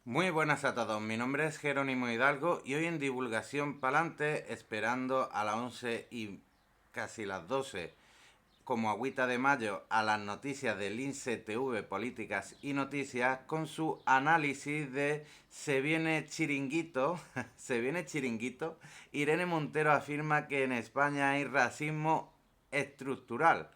Muy buenas a todos, mi nombre es Jerónimo Hidalgo y hoy en Divulgación Palante, esperando a las 11 y casi las 12, como agüita de mayo, a las noticias del INSE TV Políticas y Noticias con su análisis de Se viene chiringuito, se viene chiringuito. Irene Montero afirma que en España hay racismo estructural.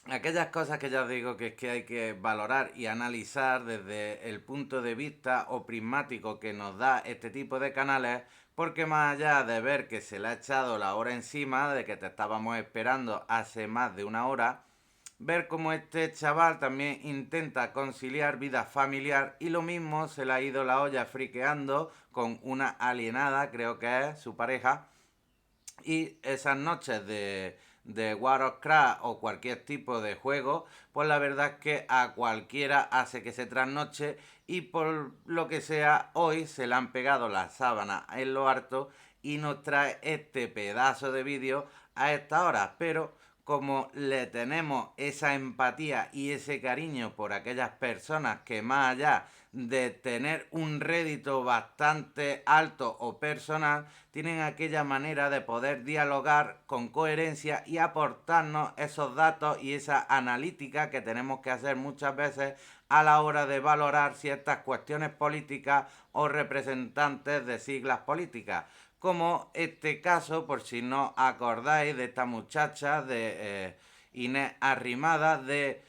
Aquellas cosas que ya os digo que es que hay que valorar y analizar desde el punto de vista o prismático que nos da este tipo de canales, porque más allá de ver que se le ha echado la hora encima, de que te estábamos esperando hace más de una hora, ver cómo este chaval también intenta conciliar vida familiar y lo mismo se le ha ido la olla friqueando con una alienada, creo que es su pareja, y esas noches de Warcraft o cualquier tipo de juego, pues la verdad es que a cualquiera hace que se trasnoche y por lo que sea, hoy se le han pegado las sábanas en lo harto y nos trae este pedazo de vídeo a esta hora. Pero como le tenemos esa empatía y ese cariño por aquellas personas que más allá de tener un rédito bastante alto o personal, tienen aquella manera de poder dialogar con coherencia y aportarnos esos datos y esa analítica que tenemos que hacer muchas veces a la hora de valorar ciertas cuestiones políticas o representantes de siglas políticas, como este caso, por si no acordáis, de esta muchacha de Inés Arrimada de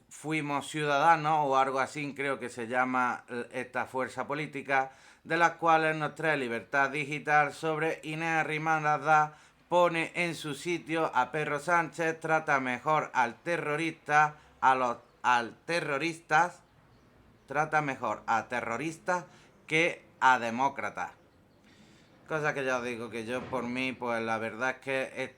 Fuimos Ciudadanos o algo así, creo que se llama esta fuerza política, de las cuales nos trae Libertad Digital sobre Inés Arrimadas pone en su sitio a Pedro Sánchez, trata mejor al terrorista, al terroristas, trata mejor a terroristas que a demócratas. Cosa que ya os digo que yo por mí, pues la verdad es que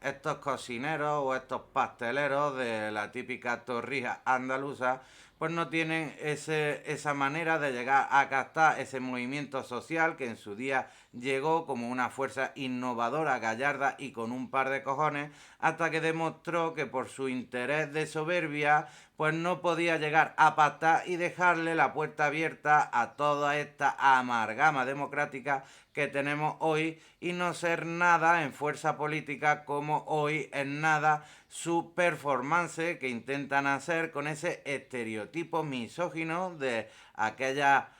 estos cocineros o estos pasteleros de la típica torrija andaluza, pues no tienen esa manera de llegar a captar ese movimiento social que en su día llegó como una fuerza innovadora, gallarda y con un par de cojones, hasta que demostró que por su interés de soberbia, pues no podía llegar a pactar y dejarle la puerta abierta a toda esta amalgama democrática que tenemos hoy y no ser nada en fuerza política como hoy en nada su performance que intentan hacer con ese estereotipo misógino de aquella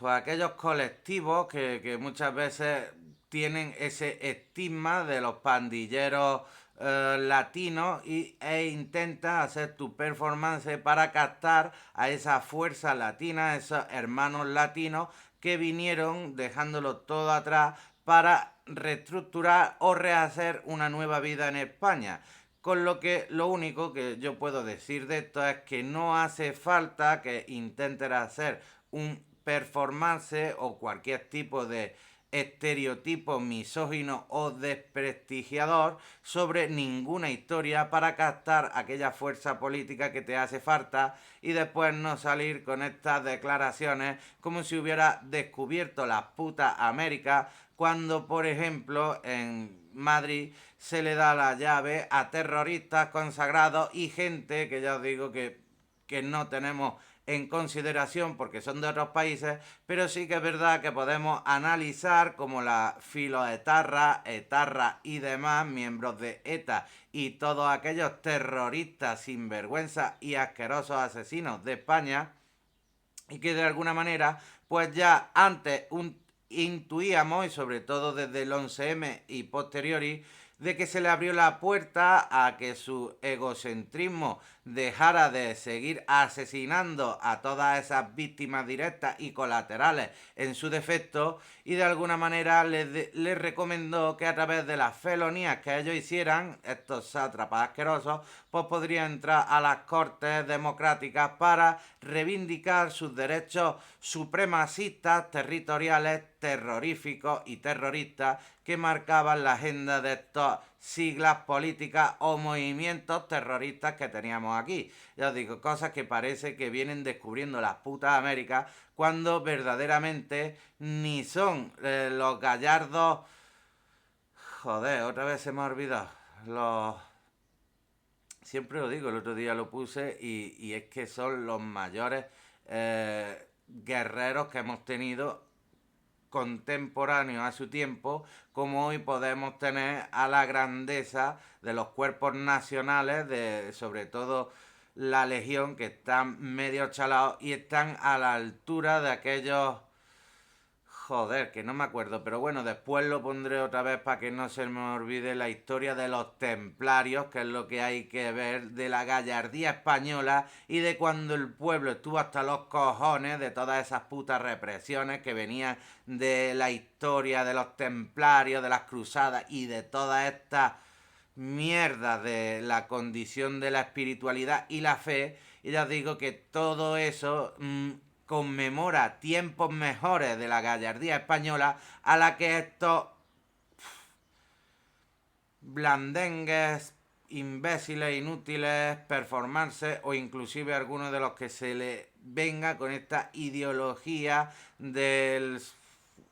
aquellos colectivos que muchas veces tienen ese estigma de los pandilleros latinos e intenta hacer tu performance para captar a esa fuerza latina, a esos hermanos latinos que vinieron dejándolo todo atrás para reestructurar o rehacer una nueva vida en España. Con lo que lo único que yo puedo decir de esto es que no hace falta que intenten hacer un performance o cualquier tipo de estereotipo misógino o desprestigiador sobre ninguna historia para captar aquella fuerza política que te hace falta y después no salir con estas declaraciones como si hubiera descubierto la puta América cuando, por ejemplo, en Madrid se le da la llave a terroristas consagrados y gente que ya os digo que no tenemos en consideración porque son de otros países, pero sí que es verdad que podemos analizar como la filoetarra, etarra y demás miembros de ETA y todos aquellos terroristas sinvergüenza y asquerosos asesinos de España y que de alguna manera pues ya antes intuíamos y sobre todo desde el 11M y posteriori de que se le abrió la puerta a que su egocentrismo dejara de seguir asesinando a todas esas víctimas directas y colaterales en su defecto y de alguna manera les recomendó que a través de las felonías que ellos hicieran, estos sátrapas asquerosos, pues podrían entrar a las cortes democráticas para reivindicar sus derechos supremacistas, territoriales, terroríficos y terroristas que marcaban la agenda de estas siglas políticas o movimientos terroristas que teníamos aquí. Ya os digo, cosas que parece que vienen descubriendo las putas Américas cuando verdaderamente ni son los gallardos. Joder, otra vez se me ha olvidado. Los siempre lo digo, el otro día lo puse y es que son los mayores guerreros que hemos tenido contemporáneos a su tiempo, como hoy podemos tener a la grandeza de los cuerpos nacionales, de sobre todo la Legión, que están medio chalados y están a la altura de aquellos. Joder, que no me acuerdo, pero bueno, después lo pondré otra vez para que no se me olvide la historia de los templarios, que es lo que hay que ver, de la gallardía española y de cuando el pueblo estuvo hasta los cojones de todas esas putas represiones que venían de la historia de los templarios, de las cruzadas y de todas estas mierdas de la condición de la espiritualidad y la fe. Y ya os digo que todo eso conmemora tiempos mejores de la gallardía española a la que estos blandengues, imbéciles, inútiles, performances o inclusive algunos de los que se le venga con esta ideología de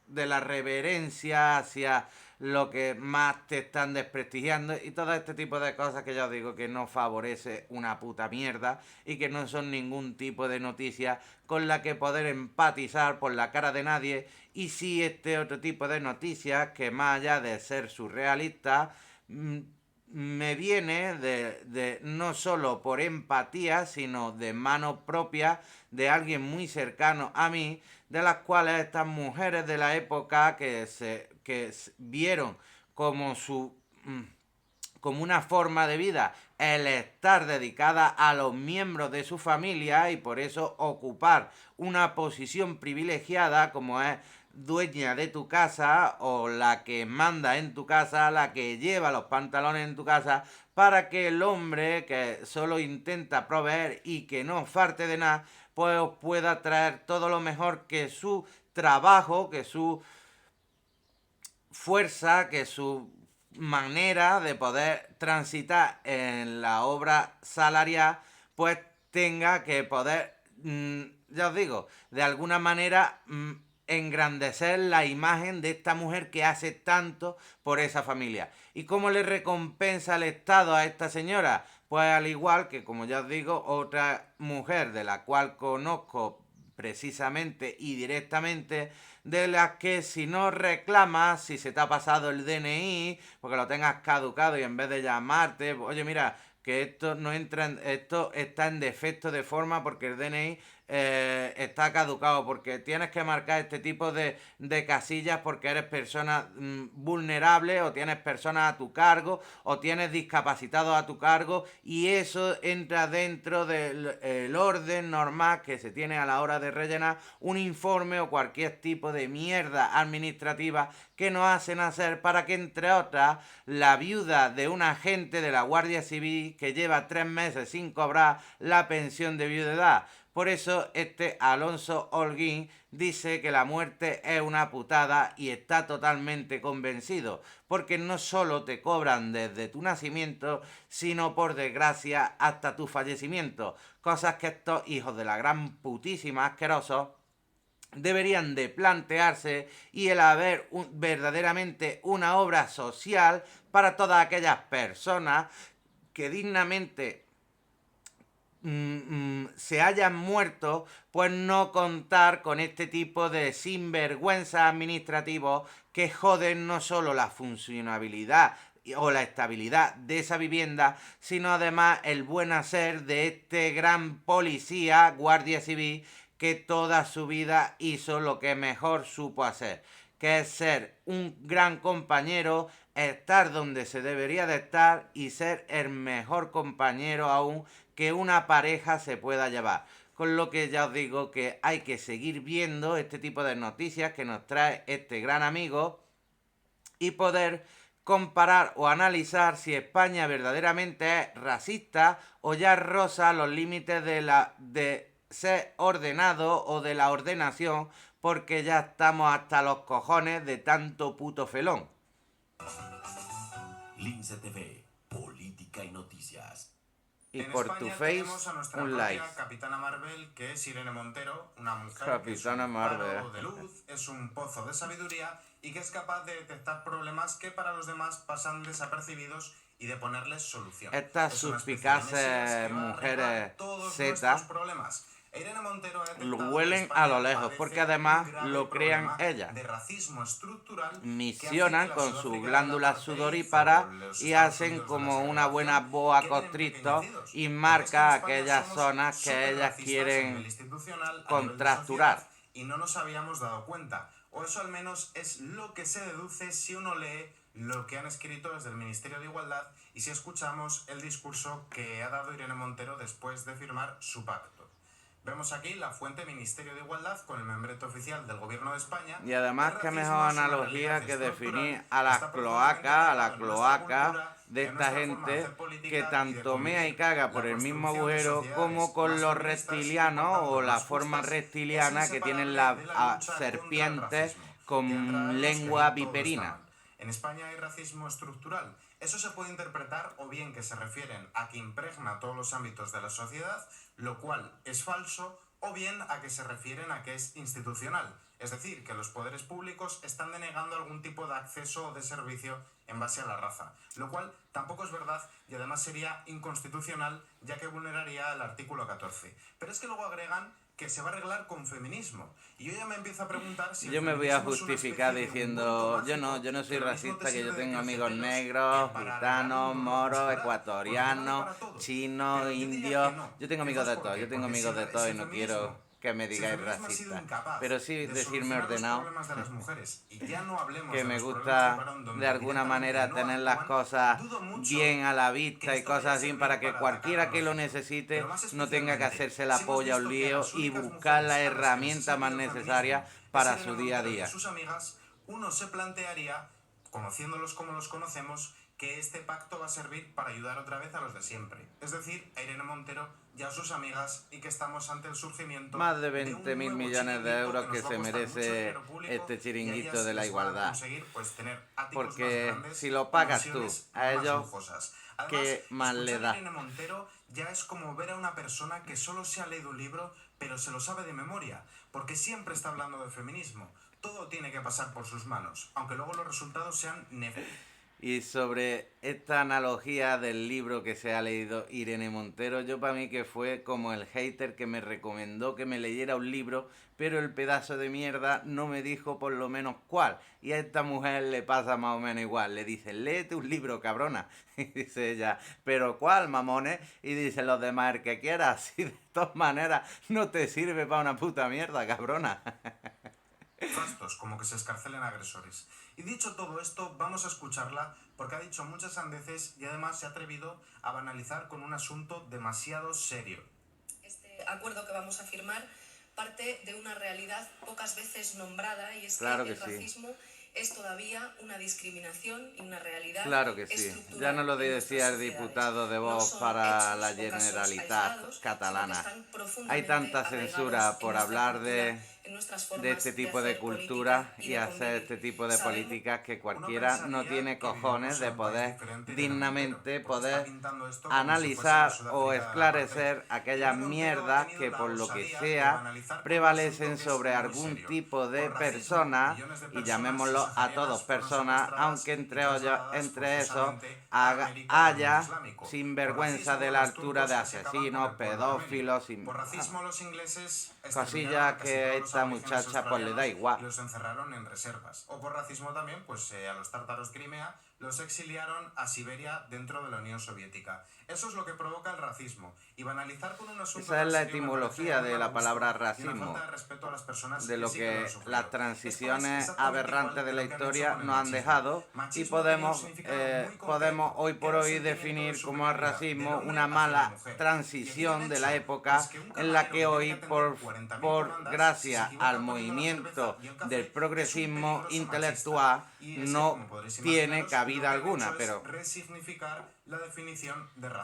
la reverencia hacia lo que más te están desprestigiando y todo este tipo de cosas que ya os digo que no favorece una puta mierda y que no son ningún tipo de noticia con la que poder empatizar por la cara de nadie. Y sí, este otro tipo de noticias que más allá de ser surrealistas me viene de no solo por empatía, sino de mano propia de alguien muy cercano a mí, de las cuales estas mujeres de la época que vieron como como una forma de vida el estar dedicada a los miembros de su familia y por eso ocupar una posición privilegiada como es dueña de tu casa o la que manda en tu casa, la que lleva los pantalones en tu casa, para que el hombre que solo intenta proveer y que no farte de nada, pues os pueda traer todo lo mejor que su trabajo, que su fuerza, que su manera de poder transitar en la obra salarial, pues tenga que poder, ya os digo, de alguna manera engrandecer la imagen de esta mujer que hace tanto por esa familia. ¿Y cómo le recompensa el Estado a esta señora? Pues al igual que, como ya os digo, otra mujer de la cual conozco precisamente y directamente, de las que si no reclamas, si se te ha pasado el DNI, porque lo tengas caducado y en vez de llamarte, oye mira, que esto no entra esto está en defecto de forma porque el DNI está caducado, porque tienes que marcar este tipo de casillas porque eres persona vulnerable o tienes personas a tu cargo o tienes discapacitados a tu cargo y eso entra dentro del orden normal que se tiene a la hora de rellenar un informe o cualquier tipo de mierda administrativa que nos hacen hacer para que, entre otras, la viuda de un agente de la Guardia Civil que lleva 3 meses sin cobrar la pensión de viudedad. Por eso este Alonso Holguín dice que la muerte es una putada y está totalmente convencido, porque no solo te cobran desde tu nacimiento, sino por desgracia hasta tu fallecimiento. Cosas que estos hijos de la gran putísima asquerosos deberían de plantearse y el haber verdaderamente una obra social para todas aquellas personas que dignamente se hayan muerto, pues no contar con este tipo de sinvergüenza administrativos que joden no solo la funcionabilidad o la estabilidad de esa vivienda, sino además el buen hacer de este gran policía, guardia civil, que toda su vida hizo lo que mejor supo hacer, que es ser un gran compañero, estar donde se debería de estar y ser el mejor compañero aún que una pareja se pueda llevar. Con lo que ya os digo que hay que seguir viendo este tipo de noticias que nos trae este gran amigo y poder comparar o analizar si España verdaderamente es racista o ya roza los límites de ser ordenado o de la ordenación, porque ya estamos hasta los cojones de tanto puto felón. Lince TV, política y noticias. Y En por tu España tenemos face, a nuestra un like. propia Capitana Marvel, que es Irene Montero, una mujer que es Capitana un Marvel. faro de luz, es un pozo de sabiduría y que es capaz de detectar problemas que para los demás pasan desapercibidos y de ponerles solución. Estas Es una especie de mesías suspicaces que va a mujeres arreglar todos Z nuestros problemas. Irene Montero ha lo detectado que huelen España a lo lejos, padece porque un además grave lo crean problema ellas. de racismo estructural que hace que Misionan la con sus Sudáfrica del glándulas apartheid sudoríparas o los y Estados hacen Unidos de la como una buena segregación boa queden constrictor empequeñecidos. y Porque es que en marca España aquellas somos zonas que súper ellas racistas a quieren nivel institucional, a nivel de contracturar. sociedad, y no nos habíamos dado cuenta. O eso al menos es lo que se deduce si uno lee lo que han escrito desde el Ministerio de Igualdad y si escuchamos el discurso que ha dado Irene Montero después de firmar su pacto. Vemos aquí la fuente Ministerio de Igualdad con el membrete oficial del Gobierno de España. Y además, qué mejor analogía que definir a las la cloaca de esta gente que tanto mea y caga por el mismo agujero como con los reptilianos o la forma reptiliana que tienen las serpientes con lengua viperina. En España hay racismo estructural. Eso se puede interpretar o bien que se refieren a que impregna todos los ámbitos de la sociedad, lo cual es falso, o bien a que se refieren a que es institucional. Es decir, que los poderes públicos están denegando algún tipo de acceso o de servicio en base a la raza, lo cual tampoco es verdad y además sería inconstitucional ya que vulneraría el artículo 14. Pero es que luego agregan que se va a arreglar con feminismo. Y yo ya me empiezo a preguntar si Yo me voy a justificar diciendo, yo no soy racista, que yo tengo amigos negros, gitanos, moros, ecuatorianos, chinos, indios, yo tengo amigos de todos, y no quiero que me digáis racista, pero sí decirme ordenado, que me gusta de alguna manera tener las cosas bien a la vista y cosas así para que cualquiera que lo necesite no tenga que hacerse la polla o lío y buscar la herramienta más necesaria para su día a día. Sus amigas, uno se plantearía, conociéndolos como los conocemos, que este pacto va a servir para ayudar otra vez a los de siempre. Es decir, a Irene Montero y a sus amigas, y que estamos ante el surgimiento más de 20.000 millones de euros que se merece este chiringuito de la igualdad. Porque si lo pagas tú a ellos, ¿qué más le da? Irene Montero ya es como ver a una persona que solo se ha leído un libro, pero se lo sabe de memoria, porque siempre está hablando de feminismo. Todo tiene que pasar por sus manos, aunque luego los resultados sean nefastos. Y sobre esta analogía del libro que se ha leído Irene Montero, yo para mí que fue como el hater que me recomendó que me leyera un libro, pero el pedazo de mierda no me dijo por lo menos cuál. Y a esta mujer le pasa más o menos igual. Le dice, léete un libro, cabrona. Y dice ella, ¿pero cuál, mamones? Y dice, los demás, el que quieras. Y de todas maneras no te sirve para una puta mierda, cabrona. Fastos, como que se escarcelen agresores. Y dicho todo esto, vamos a escucharla porque ha dicho muchas sandeces y además se ha atrevido a banalizar con un asunto demasiado serio. Este acuerdo que vamos a firmar parte de una realidad pocas veces nombrada y es claro que el sí. racismo es todavía una discriminación y una realidad. Claro que sí. Ya no lo decía el diputado de Vox para la Generalitat catalana. Hay tanta censura por hablar de este tipo de cultura y hacer este tipo de políticas que cualquiera no tiene cojones de poder dignamente poder analizar o esclarecer aquellas mierdas que por lo que sea prevalecen sobre algún tipo de persona, y llamémoslo a todos personas, aunque entre esos haya sinvergüenza de la altura de asesinos, pedófilos, cosillas que esta muchacha pues le da igual. Los encerraron en reservas. O por racismo también, pues a los tártaros Crimea los exiliaron a Siberia dentro de la Unión Soviética. Eso es lo que provoca el racismo. Y banalizar con un asunto... Esa es la etimología de la palabra racismo, de lo que las transiciones aberrantes de la historia nos han dejado, y podemos hoy por hoy definir como racismo una mala transición de la época en la que hoy, por gracias al movimiento del progresismo intelectual, no tiene cabida alguna, pero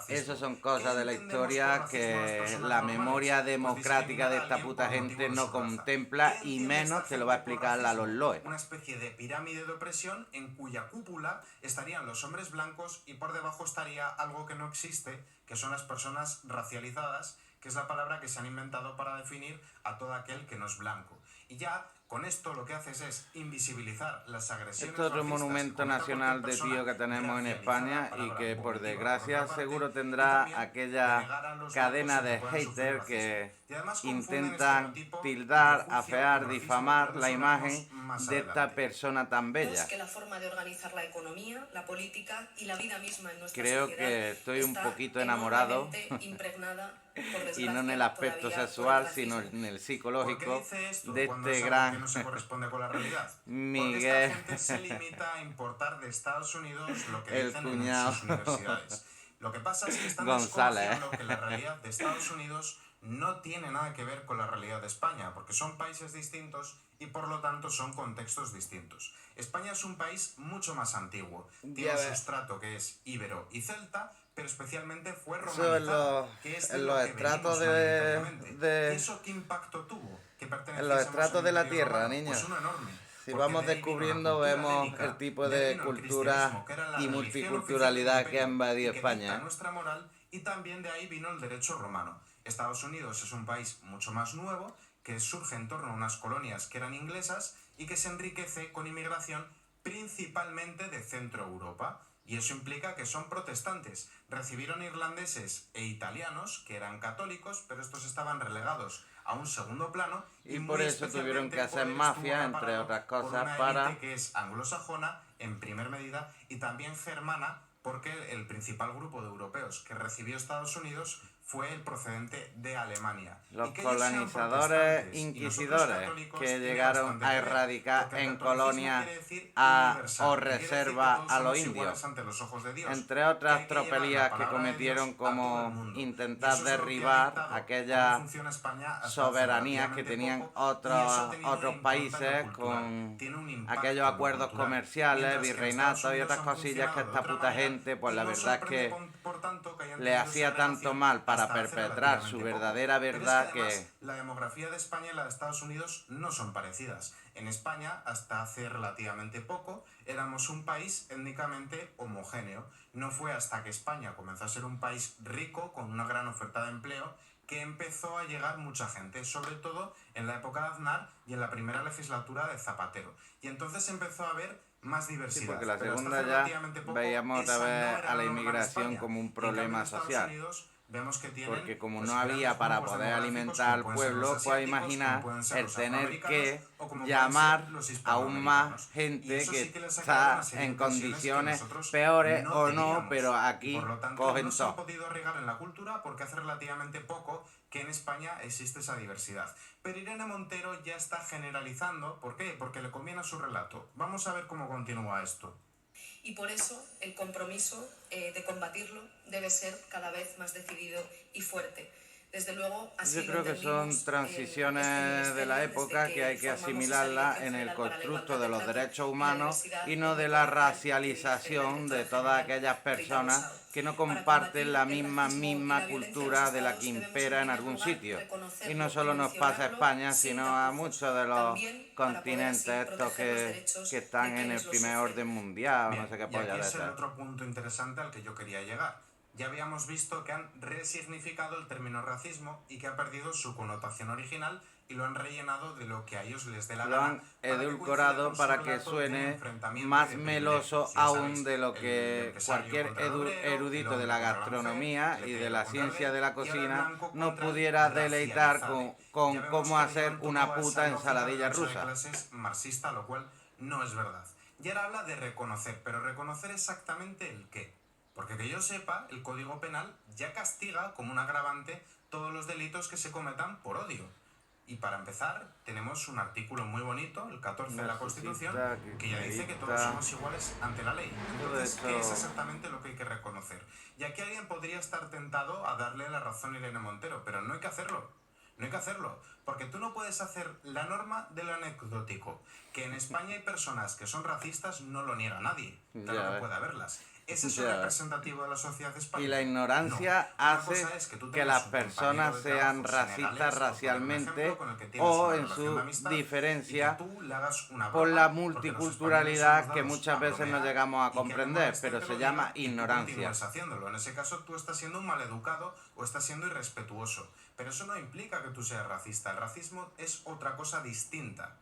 eso son cosas de la historia que la memoria democrática de esta puta gente no contempla, y menos te lo va a explicar la Loe. Una especie de pirámide de opresión en cuya cúpula estarían los hombres blancos y por debajo estaría algo que no existe, que son las personas racializadas, que es la palabra que se han inventado para definir a todo aquel que no es blanco. Y ya Con esto lo que haces es invisibilizar las agresiones Esto es otro racistas monumento contra nacional cualquier de persona, tío que tenemos en racializar la España y palabra que por vomitiva, desgracia por otra parte, seguro y tendrá también aquella negar a los cadena blancos de que puedan sufrir haters racismo. que Y además confunden intentan estereotipo y tildar, prejuicio afear, con racismo, difamar pero de la eso imagen hablaremos más de esta adelante. persona tan bella. Que la forma de organizar la economía, la política y la vida misma en nuestra Creo sociedad que estoy un está poquito enamorado enormemente impregnada, por y no en el desgracia, aspecto todavía por el sexual, sino racismo. en el ¿Por qué psicológico dice esto de cuando este es algo que gran no se corresponde con la realidad? Porque esta Miguel, gente se limita a importar de Estados Unidos lo que el dicen en cuñado sus universidades. Lo que pasa es que están González. desconociendo que la realidad de Estados Unidos no tiene nada que ver con la realidad de España, porque son países distintos y por lo tanto son contextos distintos. España es un país mucho más antiguo, tiene un sustrato que es íbero y celta, pero especialmente fue Eso romanizado, que es de en lo los que estratos venimos mayoritariamente. ¿Y de eso qué impacto tuvo? Que en los perteneciésemos estratos al de la Imperio tierra, Romano. niños. Pues uno enorme. Si Porque vamos de ahí vino la descubriendo, cultura vemos helénica, el tipo de ahí de vino el cultura cristianismo, que era la y religión multiculturalidad oficial que ha del imperio invadido y que dicta España. nuestra moral, y también de ahí vino el derecho romano. Estados Unidos es un país mucho más nuevo, que surge en torno a unas colonias que eran inglesas y que se enriquece con inmigración principalmente de Centro Europa. Y eso implica que son protestantes. Recibieron irlandeses e italianos, que eran católicos, pero estos estaban relegados a un segundo plano. Y muy por eso tuvieron especialmente que hacer poder mafia, estuvo entre acaparado otras por cosas, una para... élite que es anglosajona, en primer medida, y también germana, porque el principal grupo de europeos que recibió Estados Unidos fue el procedente de Alemania. Los Y que ellos sean colonizadores protestantes y nosotros inquisidores católicos que tiene llegaron bastante a que ver, erradicar porque el en catolicismo colonias quiere decir o universal, que quiere decir que reserva todos a los somos indios, iguales ante los ojos de Dios, entre que otras hay que llevar la tropelías que palabra de cometieron Dios a todo el como mundo. Y intentar eso es lo que ha derribar dictado cómo aquellas funciona España hasta hace soberanías que relativamente tenían poco, y eso ha tenido un otros impacto en lo países cultural, con tiene un impacto aquellos en lo acuerdos cultural. comerciales, Mientras que en Estados virreinatos y Unidos otras han cosillas que funcionado de esta otra puta manera, gente, pues y la no verdad es sorprende, que por tanto, que hayan le tenido hacía esa tanto relación mal para hasta hace perpetrar su relativamente poco. verdadera Pero es que verdad además que... la demografía de España y la de Estados Unidos no son parecidas. En España, hasta hace relativamente poco, éramos un país étnicamente homogéneo. No fue hasta que España comenzó a ser un país rico, con una gran oferta de empleo, que empezó a llegar mucha gente, sobre todo en la época de Aznar y en la primera legislatura de Zapatero. Y entonces empezó a haber más diversidad. Sí, porque la Pero hasta segunda hace ya relativamente poco, veíamos otra esa no vez era a la norma en inmigración España. como un Y en cambio, problema en Estados social. Unidos vemos que tienen, Porque como pues, no había grandes para grupos poder demográficos, alimentar al como pueden ser los pueblo, pues asiáticos, imaginar como pueden ser el los tener afroamericanos, que o como pueden llamar ser los aún más hispanoamericanos. Y gente eso que sí que les ha creado una está serie de en tensiones que condiciones nosotros peores no o no, teníamos. pero Y por aquí lo tanto no cogen se han todo. podido arraigar en la cultura porque hace relativamente poco que en España existe esa diversidad. Pero Irene Montero ya está generalizando. ¿Por qué? Porque le conviene a su relato. Vamos a ver cómo continúa esto. Y por eso el compromiso de combatirlo debe ser cada vez más decidido y fuerte. Desde luego, así Yo creo que son transiciones de la época que hay que asimilarlas en el constructo de los derechos humanos y no de la racialización de todas aquellas personas que no comparten la misma cultura de la que impera en algún sitio. Y no solo nos pasa a España, sino a muchos de los continentes estos que están en el primer orden mundial, o no sé qué y polla aquí de es el esas. otro punto interesante al que yo quería llegar. Ya habíamos visto que han resignificado el término racismo y que ha perdido su connotación original y lo han rellenado de lo que a ellos les dé la Lo gana. han edulcorado para que suene más meloso aún de lo que cualquier erudito de la gastronomía y de la ciencia de la cocina nos pudiera deleitar con cómo hacer una puta ensaladilla rusa. Clases marxista, lo cual no es verdad. Y ahora habla de reconocer, pero reconocer exactamente el qué. Porque que yo sepa, el Código Penal ya castiga como un agravante todos los delitos que se cometan por odio. Y para empezar, tenemos un artículo muy bonito, el 14 de la Constitución, que ya dice que todos somos iguales ante la ley. Entonces, ¿qué es exactamente lo que hay que reconocer? Y aquí alguien podría estar tentado a darle la razón a Irene Montero, pero no hay que hacerlo. No hay que hacerlo, porque tú no puedes hacer la norma de lo anecdótico. Que en España hay personas que son racistas, no lo niega nadie. Claro que puede haberlas. ¿Es eso representativo de la sociedad española? Y la ignorancia hace que las personas sean racistas racialmente o en su diferencia por la multiculturalidad que muchas veces no llegamos a comprender, pero se llama ignorancia. En ese caso tú estás siendo un maleducado o estás siendo irrespetuoso. Pero eso no implica que tú seas racista. El racismo es otra cosa distinta.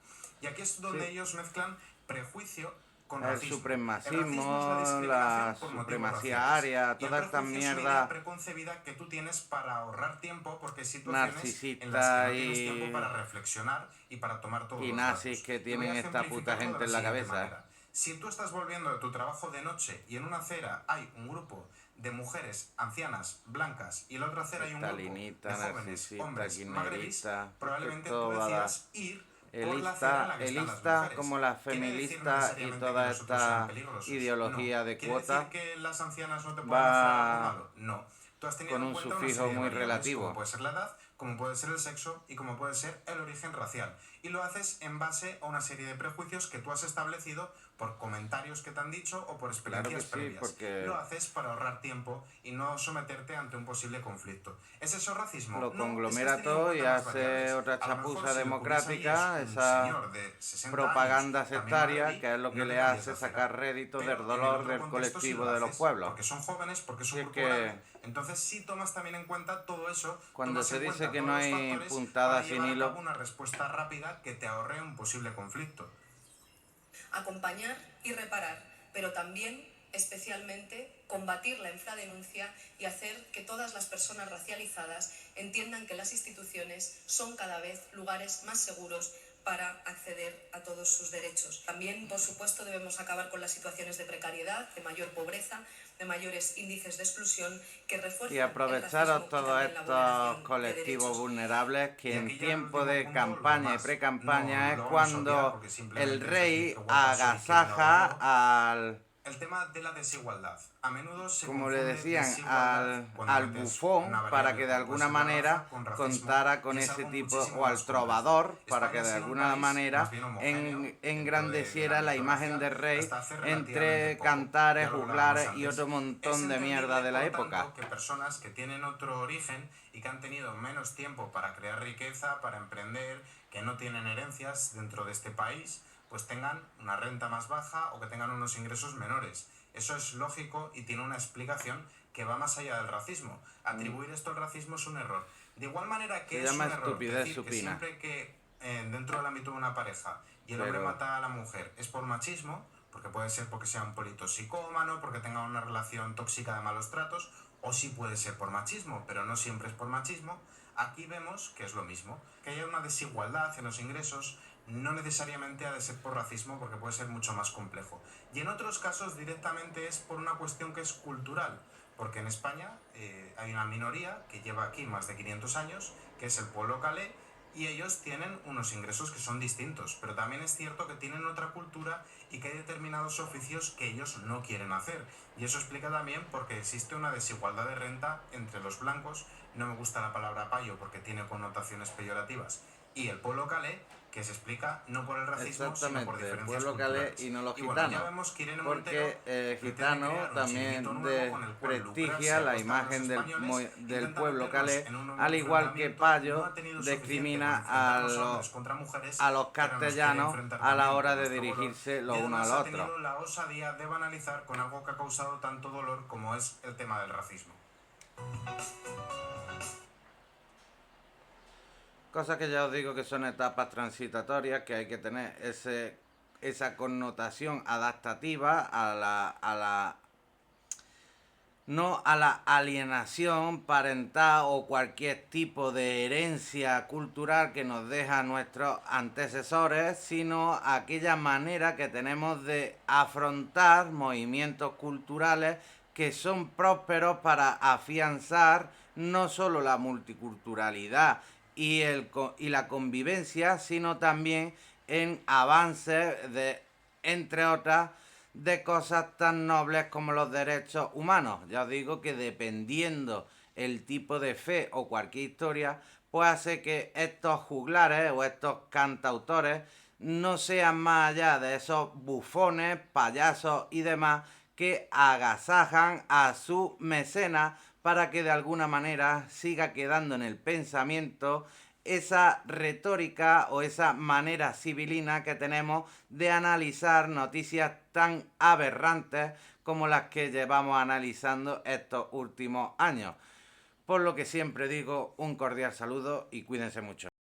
Y aquí es donde ellos mezclan prejuicio con El racismo. supremacismo, El racismo es la la discriminación por motivos supremacía raciales. aria, Y el toda esta prejuicio es una idea mierda preconcebida que tú tienes para ahorrar tiempo porque hay situaciones en las que narcisista no tienes tiempo para reflexionar y para tomar todos y los nazis datos. que Y voy tienen a esta puta ejemplificarlo de gente la en la siguiente cabeza. manera. Si tú estás volviendo de tu trabajo de noche y en una acera hay un grupo de mujeres ancianas, blancas, y en la otra acera hay un grupo Stalinista, de jóvenes, narcisista, hombres, magrebís, kirchnerista, probablemente tú todo va a dar. decidas ir por la acera en la que están las mujeres. Como la ¿Quiere decir feminista y necesariamente toda que los otros sean esta peligrosos? ideología No. de ¿Quiere decir cuota que las ancianas no te pueden hacer algo va malo? No. Tú has tenido con en un cuenta una sufijo serie de muy variables, relativo. como puede ser la edad, como puede ser el sexo y como puede ser el origen racial. Y lo haces en base a una serie de prejuicios que tú has establecido por comentarios que te han dicho o por experiencias previas. Porque Lo haces para ahorrar tiempo y no someterte ante un posible conflicto. ¿Es eso racismo? lo No, conglomera es que has tenido todo en y cuenta más hace variables. otra A lo mejor chapuza si lo que hubiese ahí democrática, es un esa señor de 60 propaganda años, también sectaria, magrebí, que es lo que no le te cambias hace de acera. sacar rédito Pero del en el dolor otro del contexto sí colectivo lo de los haces, pueblos. porque son jóvenes, porque es Si un es grupo que grande. Entonces sí tomas también en cuenta todo eso, cuando tomas se en dice cuenta que todos no los hay factores puntada para sin llevar a hilo, cabo una respuesta rápida que te ahorre un posible conflicto. Acompañar y reparar, pero también, especialmente, combatir la infradenuncia y hacer que todas las personas racializadas entiendan que las instituciones son cada vez lugares más seguros para acceder a todos sus derechos. También, por supuesto, debemos acabar con las situaciones de precariedad, de mayor pobreza, de mayores índices de exclusión que refuerzan y aprovechar el a racismo y todos también la estos vulneración de colectivos derechos. vulnerables que Y en aquí ya el tiempo último de punto, lo campaña y demás. pre-campaña No es lo vamos a obviar cuando porque el simplemente es decir rey que guapa soy, que bien lo agasaja hago yo. al, El tema de la desigualdad. A menudo se como le confunde decían, desigualdad cuando al metes bufón una para variable que de como puede alguna ser la manera raza con racismo, contara con y es ese algo tipo, muchísimo o al más complejo. trovador para que España ha de sido un alguna país manera más bien homogéneo dentro del engrandeciera la ámbito imagen racial del rey hasta hace relativamente entre poco. cantares, Ya lo hablábamos juglares y antes. otro Es montón de mierda entendible, de la por época. tanto, que personas que tienen otro origen y que han tenido menos tiempo para crear riqueza, para emprender, que no tienen herencias dentro de este país, pues tengan una renta más baja o que tengan unos ingresos menores. Eso es lógico y tiene una explicación que va más allá del racismo. Atribuir esto al racismo es un error. De igual manera que Se es llama un error estupidez decir que supina. siempre que dentro del ámbito de una pareja y el hombre Pero mata a la mujer es por machismo, porque puede ser porque sea un politoxicómano, porque tenga una relación tóxica de malos tratos, o sí puede ser por machismo, pero no siempre es por machismo. Aquí vemos que es lo mismo, que haya una desigualdad en los ingresos, no necesariamente ha de ser por racismo porque puede ser mucho más complejo. Y en otros casos directamente es por una cuestión que es cultural, porque en España hay una minoría que lleva aquí más de 500 años, que es el pueblo calé, y ellos tienen unos ingresos que son distintos, pero también es cierto que tienen otra cultura y que hay determinados oficios que ellos no quieren hacer. Y eso explica también por qué existe una desigualdad de renta entre los blancos, no me gusta la palabra payo porque tiene connotaciones peyorativas, y el pueblo calé, que se explica no por el racismo, sino por exactamente, el diferencias pueblo calé culturales. y no los Y bueno, ya gitanos. vemos que Irene Porque Montero pretende gitano crear un también chiringuito nuevo con el cual lucrarse desprestigia a la costa de los imagen españoles, del intenta pueblo meternos calé, en un nuevo al igual que enfrentamiento, no Payo ha tenido suficiente con discrimina enfrentar a hombres contra mujeres, a los pero nos quiere castellanos enfrentar a la también hora con de nuestro color, dirigirse los y unos además a ha los otros. tenido la osadía de banalizar con algo que ha causado tanto dolor como es el tema del racismo. Cosas que ya os digo que son etapas transitorias, que hay que tener esa connotación adaptativa no a la alienación parental o cualquier tipo de herencia cultural que nos dejan nuestros antecesores, sino a aquella manera que tenemos de afrontar movimientos culturales que son prósperos para afianzar no solo la multiculturalidad y la convivencia, sino también en avances entre otras, de cosas tan nobles como los derechos humanos. Ya os digo que dependiendo el tipo de fe o cualquier historia, pues hace que estos juglares o estos cantautores no sean más allá de esos bufones, payasos y demás que agasajan a su mecenas para que de alguna manera siga quedando en el pensamiento esa retórica o esa manera civilina que tenemos de analizar noticias tan aberrantes como las que llevamos analizando estos últimos años. Por lo que siempre digo, un cordial saludo y cuídense mucho.